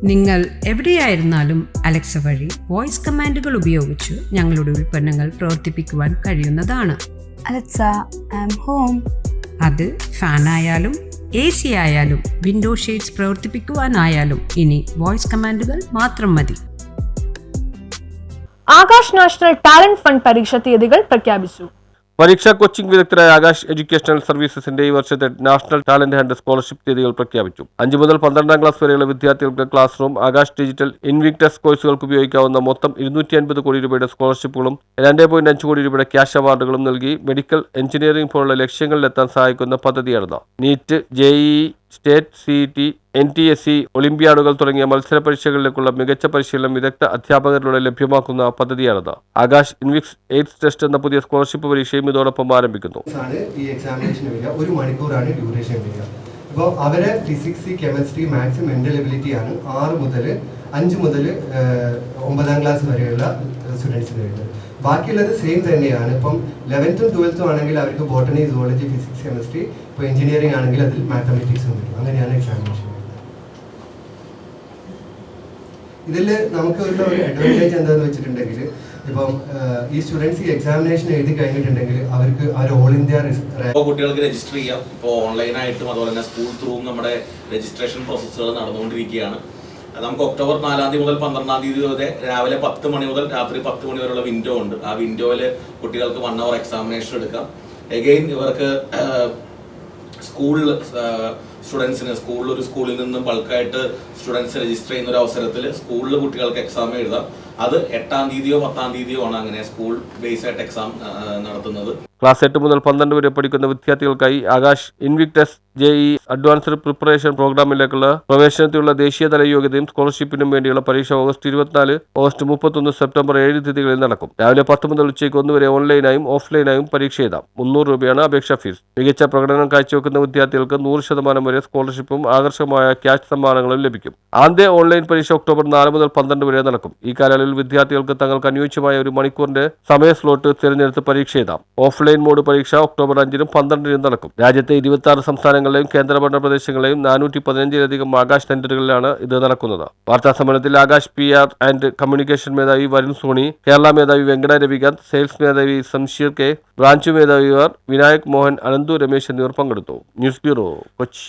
നിങ്ങൾ എവിടെയായിരുന്നാലും അലക്സ വഴി വോയിസ് കമാൻഡുകൾ ഉപയോഗിച്ച് ഞങ്ങളുടെ ഉൽപ്പന്നങ്ങൾ പ്രവർത്തിപ്പിക്കുവാൻ കഴിയുന്നതാണ്. Alexa, I'm home. അത് ഫാനായാലും AC ആയാലും വിൻഡോ ഷെയ്ഡ്സ് പ്രവർത്തിപ്പിക്കുവാനായാലും ഇനി വോയിസ് കമാൻഡുകൾ മാത്രം മതി. ആകാശ് നാഷണൽ ടാലന്റ് ഫണ്ട് പരീക്ഷ തീയതികൾ പ്രഖ്യാപിച്ചു. പരീക്ഷാ കോച്ചിംഗ് വിദഗ്ധരായ ആകാശ് എഡ്യൂക്കേഷണൽ സർവീസസിന്റെ ഈ വർഷത്തെ നാഷണൽ ടാലന്റ് ഹണ്ട് സ്കോളർഷിപ്പ് തീയതികൾ പ്രഖ്യാപിച്ചു. 5 മുതൽ 12ാം ക്ലാസ് വരെയുള്ള വിദ്യാർത്ഥികൾക്ക് class room, Akash digital Invictus കോഴ്സുകൾക്ക് ഉപയോഗിക്കാവുന്ന മൊത്തം 250 കോടി രൂപയുടെ സ്കോളർഷിപ്പുകളും 2.5 കോടി രൂപയുടെ ക്യാഷ് അവാർഡുകളും നൽകി മെഡിക്കൽ, എഞ്ചിനീയറിംഗ് പോലുള്ള ലക്ഷ്യങ്ങളിലെത്താൻ സഹായിക്കുന്ന പദ്ധതിയാണിത്. NEET, JEE, state, CET, NTSE, ഒളിമ്പ്യാഡുകൾ തുടങ്ങിയ മത്സര പരീക്ഷകളിലേക്കുള്ള മികച്ച പരിശീലനം വിദഗ്ധ അധ്യാപകരിലൂടെ ലഭ്യമാക്കുന്ന പദ്ധതിയാണിത്. ആകാശ് ഇൻവിക്സ് എയ്ഡ്സ് ടെസ്റ്റ് എന്ന പുതിയ സ്കോളർഷിപ്പ് പരീക്ഷയും ഇതോടൊപ്പം ആരംഭിക്കുന്നു. ഈ എക്സാമിനേഷൻ വരിക 1 മണിക്കൂറാണ് ഡ്യൂറേഷൻ വരിക. അപ്പോൾ അവരെ physics, chemistry, maths, mental ability ആണ് 5 മുതൽ 9ാം ക്ലാസ് വരെയുള്ള സ്റ്റുഡൻസിന് വരുന്നത്. ബാക്കിയുള്ളത് സെയിം തന്നെയാണ്. ഇപ്പം 11th 12th ആണെങ്കിൽ അവർക്ക് ബോട്ടണി, സുവോളജി, ഫിസിക്സ്, കെമിസ്ട്രി. ഇപ്പോൾ എഞ്ചിനീയറിംഗ് ആണെങ്കിൽ അതിൽ മാത്തമാറ്റിക്സും വരും. അങ്ങനെയാണ് എക്സാമിനേഷൻ. ഇതിൽ നമുക്ക് ഒരു അഡ്വാൻറ്റേജ് എന്താണെന്ന് വെച്ചിട്ടുണ്ടെങ്കിൽ, ഇപ്പം ഈ സ്റ്റുഡൻസ് ഈ എക്സാമിനേഷൻ എഴുതി കഴിഞ്ഞിട്ടുണ്ടെങ്കിൽ അവർക്ക് ഓൾ ഇന്ത്യ കുട്ടികൾക്ക് രജിസ്റ്റർ ചെയ്യാം. ഇപ്പോൾ ഓൺലൈനായിട്ടും അതുപോലെ തന്നെ സ്കൂൾ ത്രൂവും നമ്മുടെ രജിസ്ട്രേഷൻ പ്രോസസ്സുകൾ നടന്നുകൊണ്ടിരിക്കുകയാണ്. നമുക്ക് ഒക്ടോബർ 4 തീയതി മുതൽ 12 തീയതി വരെ രാവിലെ 10 മണി മുതൽ രാത്രി 10 മണി വരെയുള്ള വിൻഡോ ഉണ്ട്. ആ വിൻഡോയിൽ കുട്ടികൾക്ക് 1 hour എക്സാമിനേഷൻ എടുക്കാം. എഗെയിൻ ഇവർക്ക് സ്കൂളിൽ സ്റ്റുഡൻസിന് സ്കൂളിൽ നിന്നും ബൾക്കായിട്ട് സ്റ്റുഡൻസ് രജിസ്റ്റർ ചെയ്യുന്ന ഒരു അവസരത്തിൽ സ്കൂളിൽ കുട്ടികൾക്ക് എക്സാം എഴുതാം. അത് 8ാം തീയതിയോ 10ാം തീയതിയോ ആണ് അങ്ങനെ സ്കൂൾ ബേസ് ആയിട്ട് എക്സാം നടത്തുന്നത്. ക്ലാസ് 8 മുതൽ 12 വരെ പഠിക്കുന്ന വിദ്യാർത്ഥികൾക്കായി Aakash Invictus JEE advanced preparation പ്രോഗ്രാമിലേക്കുള്ള പ്രവേശനത്തിലുള്ള ദേശീയതല യോഗ്യതയും സ്കോളർഷിപ്പിനും വേണ്ടിയുള്ള പരീക്ഷ ഓഗസ്റ്റ് 24, ഓഗസ്റ്റ് 31, സെപ്റ്റംബർ 7 തീയതികളിൽ നടക്കും. രാവിലെ 10 മുതൽ ഉച്ചയ്ക്ക് 1 വരെ ഓൺലൈനായും ഓഫ്ലൈനായും പരീക്ഷ എഴുതാം. 300 രൂപയാണ് അപേക്ഷാ ഫീസ്. മികച്ച പ്രകടനം കാഴ്ചവെക്കുന്ന വിദ്യാർത്ഥികൾക്ക് 100% വരെ സ്കോളർഷിപ്പും ആകർഷകമായ ക്യാഷ് സമ്മാനങ്ങളും ലഭിക്കും. ആദ്യ ഓൺലൈൻ പരീക്ഷ ഒക്ടോബർ 4 മുതൽ 12 വരെ നടക്കും. ഈ കാലയളവിൽ വിദ്യാർത്ഥികൾക്ക് തങ്ങൾക്ക് അനുയോജ്യമായ 1 മണിക്കൂറിന്റെ സമയ സ്ലോട്ട് തിരഞ്ഞെടുത്ത് പരീക്ഷ എഴുതാം. ഓഫ്ലൈൻ മോഡ് പരീക്ഷ ഒക്ടോബർ 5-നും 12-നും നടക്കും. രാജ്യത്തെ 26 സംസ്ഥാനങ്ങളിലെയും കേന്ദ്രഭരണ പ്രദേശങ്ങളിലെയും 415-ലധികം ആകാശ് സെന്ററുകളിലാണ് ഇത് നടക്കുന്നത്. വാർത്താ സമ്മേളനത്തിൽ ആകാശ് PR ആൻഡ് കമ്മ്യൂണിക്കേഷൻ മേധാവി വരുൺ സോണി, കേരള മേധാവി വെങ്കട രവികാന്ത്, സെയിൽസ് മേധാവി സംശീർ K, ബ്രാഞ്ച് മേധാവിമാർ വിനായക് മോഹൻ, അനന്തു രമേശ് എന്നിവർ പങ്കെടുത്തു. News bureau, Kochi.